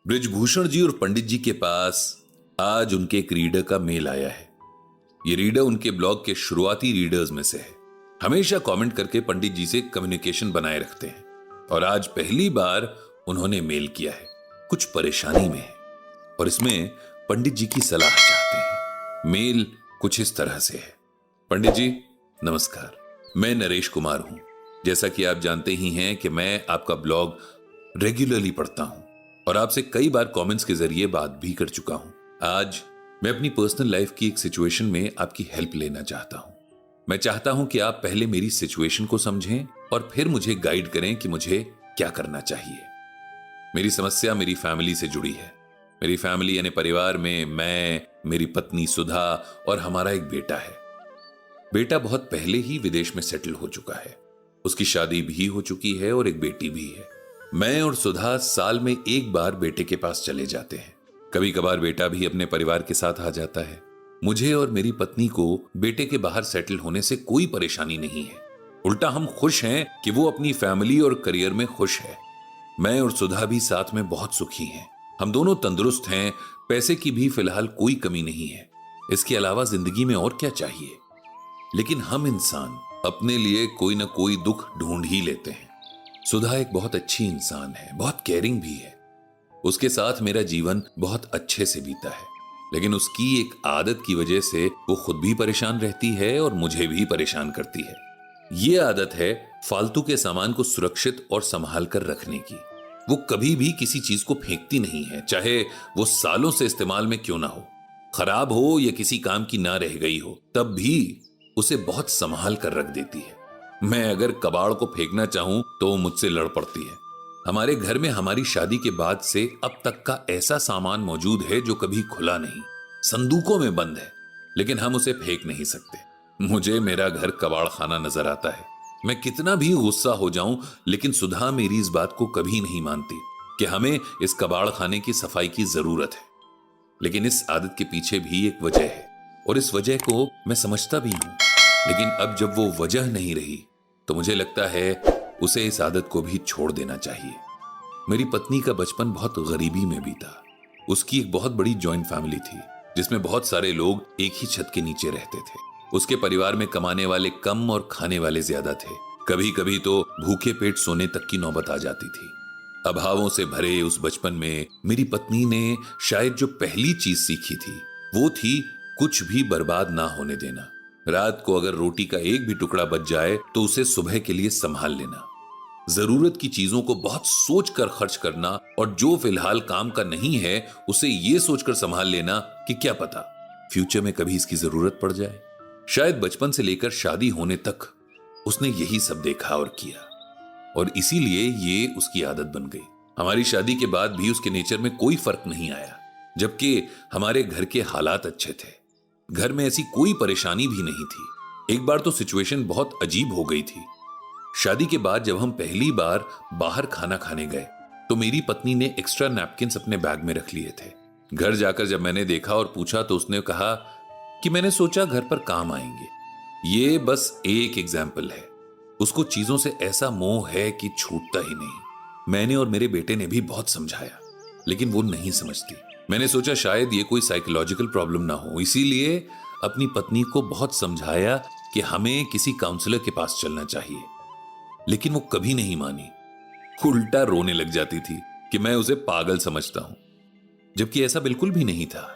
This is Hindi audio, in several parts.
बृजभूषण जी और पंडित जी के पास आज उनके एक रीडर का मेल आया है। ये रीडर उनके ब्लॉग के शुरुआती रीडर्स में से है। हमेशा कमेंट करके पंडित जी से कम्युनिकेशन बनाए रखते हैं और आज पहली बार उन्होंने मेल किया है। कुछ परेशानी में है और इसमें पंडित जी की सलाह चाहते हैं। मेल कुछ इस तरह से है। पंडित जी नमस्कार, मैं नरेश कुमार हूं। जैसा कि आप जानते ही हैं कि मैं आपका ब्लॉग रेगुलरली पढ़ता हूं और आपसे कई बार कमेंट्स के जरिए बात भी कर चुका हूं। आज मैं अपनी पर्सनल लाइफ की एक सिचुएशन में आपकी हेल्प लेना चाहता हूं। मैं चाहता हूं कि आप पहले मेरी सिचुएशन को समझें और फिर मुझे गाइड करें कि मुझे क्या करना चाहिए। मेरी समस्या मेरी फैमिली से जुड़ी है। मेरी फैमिली यानी परिवार में मैं, मेरी पत्नी सुधा और हमारा एक बेटा है। बेटा बहुत पहले ही विदेश में सेटल हो चुका है। उसकी शादी भी हो चुकी है और एक बेटी भी है। मैं और सुधा साल में एक बार बेटे के पास चले जाते हैं। कभी कभार बेटा भी अपने परिवार के साथ आ जाता है। मुझे और मेरी पत्नी को बेटे के बाहर सेटल होने से कोई परेशानी नहीं है। उल्टा हम खुश हैं कि वो अपनी फैमिली और करियर में खुश है। मैं और सुधा भी साथ में बहुत सुखी हैं। हम दोनों तंदुरुस्त हैं। पैसे की भी फिलहाल कोई कमी नहीं है। इसके अलावा जिंदगी में और क्या चाहिए। लेकिन हम इंसान अपने लिए कोई ना कोई दुख ढूंढ ही लेते हैं। सुधा एक बहुत अच्छी इंसान है, बहुत केयरिंग भी है। उसके साथ मेरा जीवन बहुत अच्छे से बीता है, लेकिन उसकी एक आदत की वजह से वो खुद भी परेशान रहती है और मुझे भी परेशान करती है। ये आदत है फालतू के सामान को सुरक्षित और संभाल कर रखने की। वो कभी भी किसी चीज को फेंकती नहीं है, चाहे वो सालों से इस्तेमाल में क्यों ना हो। खराब हो या किसी काम की ना रह गई हो, तब भी उसे बहुत संभाल कर रख देती है। मैं अगर कबाड़ को फेंकना चाहूं तो वो मुझसे लड़ पड़ती है। हमारे घर में हमारी शादी के बाद से अब तक का ऐसा सामान मौजूद है जो कभी खुला नहीं, संदूकों में बंद है, लेकिन हम उसे फेंक नहीं सकते। मुझे मेरा घर कबाड़ खाना नजर आता है। मैं कितना भी गुस्सा हो जाऊं, लेकिन सुधा मेरी इस बात को कभी नहीं मानती कि हमें इस कबाड़ खाने की सफाई की जरूरत है। लेकिन इस आदत के पीछे भी एक वजह है और इस वजह को मैं समझता भी हूं। लेकिन अब जब वो वजह नहीं रही तो मुझे लगता है उसे इस आदत को भी छोड़ देना चाहिए। मेरी पत्नी का बचपन बहुत गरीबी में बीता। उसकी एक बहुत बड़ी जॉइंट फैमिली थी जिसमें बहुत सारे लोग एक ही छत के नीचे रहते थे। उसके परिवार में कमाने वाले कम और खाने वाले ज्यादा थे। कभी कभी तो भूखे पेट सोने तक की नौबत आ जाती थी। अभावों से भरे उस बचपन में मेरी पत्नी ने शायद जो पहली चीज सीखी थी वो थी कुछ भी बर्बाद ना होने देना। रात को अगर रोटी का एक भी टुकड़ा बच जाए तो उसे सुबह के लिए संभाल लेना। जरूरत की चीजों को बहुत सोचकर खर्च करना और जो फिलहाल काम का नहीं है उसे ये सोचकर संभाल लेना कि क्या पता फ्यूचर में कभी इसकी जरूरत पड़ जाए। शायद बचपन से लेकर शादी होने तक उसने यही सब देखा और किया और इसीलिए ये उसकी आदत बन गई। हमारी शादी के बाद भी उसके नेचर में कोई फर्क नहीं आया, जबकि हमारे घर के हालात अच्छे थे। घर में ऐसी कोई परेशानी भी नहीं थी। एक बार तो सिचुएशन बहुत अजीब हो गई थी। शादी के बाद जब हम पहली बार बाहर खाना खाने गए तो मेरी पत्नी ने एक्स्ट्रा नैपकिन्स अपने बैग में रख लिए थे। घर जाकर जब मैंने देखा और पूछा तो उसने कहा कि मैंने सोचा घर पर काम आएंगे। ये बस एक एग्जाम्पल है। उसको चीजों से ऐसा मोह है कि छूटता ही नहीं। मैंने और मेरे बेटे ने भी बहुत समझाया, लेकिन वो नहीं समझती। मैंने सोचा शायद ये कोई साइकोलॉजिकल प्रॉब्लम ना हो, इसीलिए अपनी पत्नी को बहुत समझाया कि हमें किसी काउंसलर के पास चलना चाहिए, लेकिन वो कभी नहीं मानी। उल्टा रोने लग जाती थी कि मैं उसे पागल समझता हूं, जबकि ऐसा बिल्कुल भी नहीं था।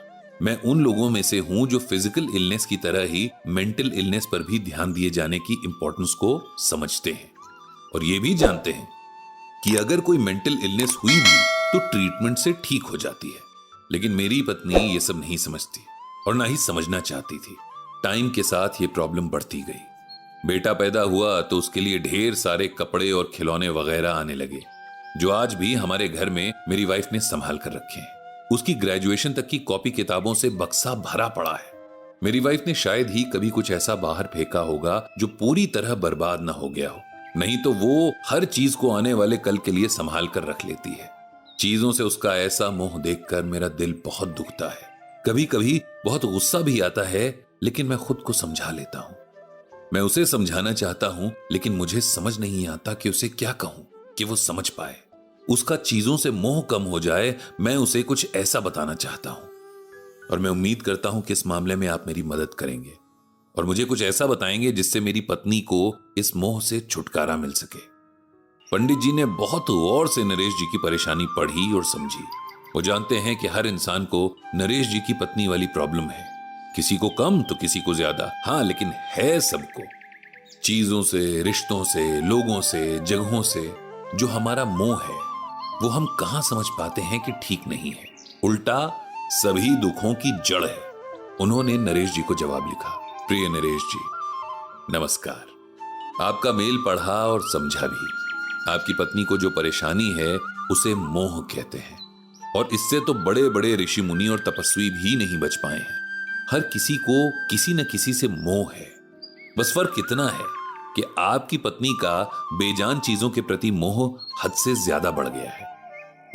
मैं उन लोगों में से हूं जो फिजिकल इलनेस की तरह ही मेंटल इलनेस पर भी ध्यान दिए जाने की इंपॉर्टेंस को समझते हैं और ये भी जानते हैं कि अगर कोई मेंटल इलनेस हुई भी तो ट्रीटमेंट से ठीक हो जाती है। लेकिन मेरी पत्नी ये सब नहीं समझती और ना ही समझना चाहती थी। टाइम के साथ ये प्रॉब्लम बढ़ती गई। बेटा पैदा हुआ तो उसके लिए ढेर सारे कपड़े और खिलौने वगैरह आने लगे, जो आज भी हमारे घर में मेरी वाइफ ने संभाल कर रखे हैं। उसकी ग्रेजुएशन तक की कॉपी किताबों से बक्सा भरा पड़ा है। मेरी वाइफ ने शायद ही कभी कुछ ऐसा बाहर फेंका होगा जो पूरी तरह बर्बाद ना हो गया हो, नहीं तो वो हर चीज को आने वाले कल के लिए संभाल कर रख लेती है। चीजों से उसका ऐसा मोह देखकर मेरा दिल बहुत दुखता है। कभी कभी बहुत गुस्सा भी आता है, लेकिन मैं खुद को समझा लेता हूं। मैं उसे समझाना चाहता हूं, लेकिन मुझे समझ नहीं आता कि उसे क्या कहूं कि वो समझ पाए। उसका चीजों से मोह कम हो जाए, मैं उसे कुछ ऐसा बताना चाहता हूं। और मैं उम्मीद करता हूं कि इस मामले में आप मेरी मदद करेंगे और मुझे कुछ ऐसा बताएंगे जिससे मेरी पत्नी को इस मोह से छुटकारा मिल सके। पंडित जी ने बहुत गौर से नरेश जी की परेशानी पढ़ी और समझी। वो जानते हैं कि हर इंसान को नरेश जी की पत्नी वाली प्रॉब्लम है, किसी को कम तो किसी को ज्यादा, हाँ, लेकिन है सबको। चीजों से, रिश्तों से, लोगों से, जगहों से जो हमारा मोह है वो हम कहां समझ पाते हैं कि ठीक नहीं है, उल्टा सभी दुखों की जड़ है। उन्होंने नरेश जी को जवाब लिखा, प्रिय नरेश जी, नमस्कार। आपका मेल पढ़ा और समझा भी। आपकी पत्नी को जो परेशानी है उसे मोह कहते हैं और इससे तो बड़े बड़े ऋषि मुनि और तपस्वी भी नहीं बच पाए हैं। हर किसी को किसी न किसी से मोह है। बस फर्क इतना है कि आपकी पत्नी का बेजान चीजों के प्रति मोह हद से ज्यादा बढ़ गया है।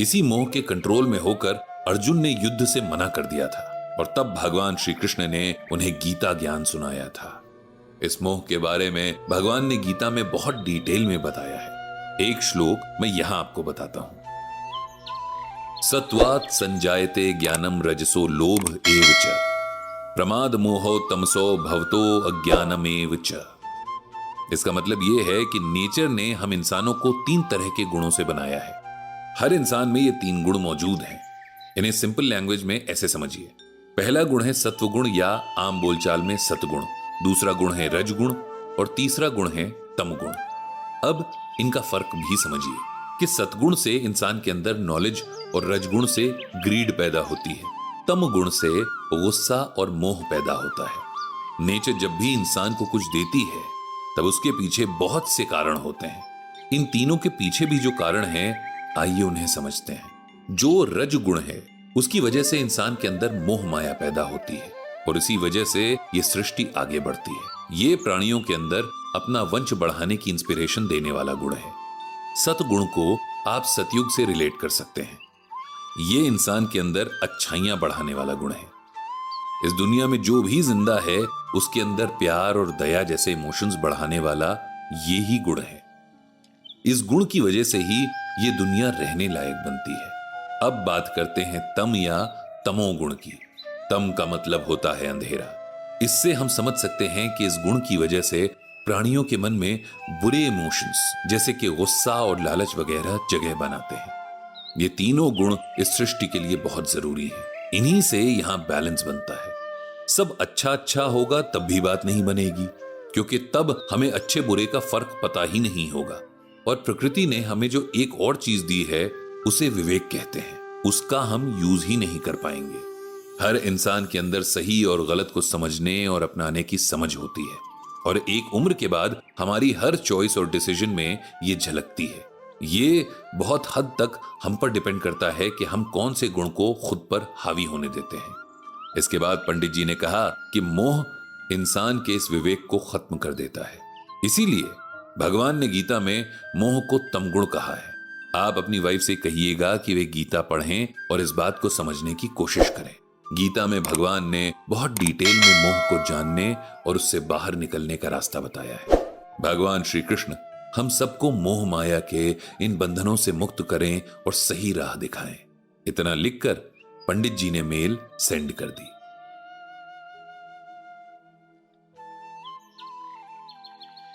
इसी मोह के कंट्रोल में होकर अर्जुन ने युद्ध से मना कर दिया था और तब भगवान श्री कृष्ण ने उन्हें गीता ज्ञान सुनाया था। इस मोह के बारे में भगवान ने गीता में बहुत डिटेल में बताया है। एक श्लोक मैं यहां आपको बताता हूं। सत्वात् संजायते ज्ञानम रजसो लोभ एव च प्रमाद मोहो तमसो भवतो अज्ञानमेव च। इसका मतलब यह है कि नेचर ने हम इंसानों को 3 तरह के गुणों से बनाया है। हर इंसान में ये 3 गुण मौजूद हैं। इन्हें सिंपल लैंग्वेज में ऐसे समझिए। पहला गुण है सत्वगुण या आम बोलचाल में सतगुण, दूसरा गुण है रजगुण और तीसरा गुण है तमगुण। अब इनका फर्क भी समझिए कि सतगुण से इंसान के अंदर नॉलेज और रजगुण से ग्रीड पैदा होती है, तम गुण से गुस्सा और मोह पैदा होता है। नेचर जब भी इंसान को कुछ देती है तब उसके पीछे बहुत से कारण होते हैं। इन तीनों के पीछे भी जो कारण हैं, आइए उन्हें समझते हैं। जो रजगुण है उसकी वजह से इंसान के अंदर मोह माया पैदा होती है और इसी वजह से ये सृष्टि आगे बढ़ती है। ये प्राणियों के अंदर अपना वंश बढ़ाने की इंस्पिरेशन देने वाला गुण है। सतगुण को आप सतयुग से रिलेट कर सकते हैं। ये इंसान के अंदर अच्छाइयां बढ़ाने वाला गुण है। इस दुनिया में जो भी जिंदा है उसके अंदर प्यार और दया जैसे इमोशंस बढ़ाने वाला ये ही गुण है। इस गुण की वजह से ही ये दुनिया रहने लायक बनती है। अब बात करते हैं तम या तमोगुण की। तम का मतलब होता है अंधेरा। इससे हम समझ सकते हैं कि इस गुण की वजह से प्राणियों के मन में बुरे इमोशंस जैसे कि गुस्सा और लालच वगैरह जगह बनाते हैं। ये तीनों गुण इस सृष्टि के लिए बहुत जरूरी हैं। इन्हीं से यहां बैलेंस बनता है। सब अच्छा अच्छा होगा तब भी बात नहीं बनेगी, क्योंकि तब हमें अच्छे बुरे का फर्क पता ही नहीं होगा। और प्रकृति ने हमें जो एक और चीज दी है उसे विवेक कहते हैं, उसका हम यूज ही नहीं कर पाएंगे। हर इंसान के अंदर सही और गलत को समझने और अपनाने की समझ होती है और एक उम्र के बाद हमारी हर चॉइस और डिसीजन में ये झलकती है। ये बहुत हद तक हम पर डिपेंड करता है कि हम कौन से गुण को खुद पर हावी होने देते हैं। इसके बाद पंडित जी ने कहा कि मोह इंसान के इस विवेक को खत्म कर देता है। इसीलिए भगवान ने गीता में मोह को तमगुण कहा है। आप अपनी वाइफ से कहिएगा कि वे गीता पढ़ें और इस बात को समझने की कोशिश करें। गीता में भगवान ने बहुत डिटेल में मोह को जानने और उससे बाहर निकलने का रास्ता बताया है। भगवान श्री कृष्ण हम सबको मोह माया के इन बंधनों से मुक्त करें और सही राह दिखाएं। इतना लिखकर पंडित जी ने मेल सेंड कर दी।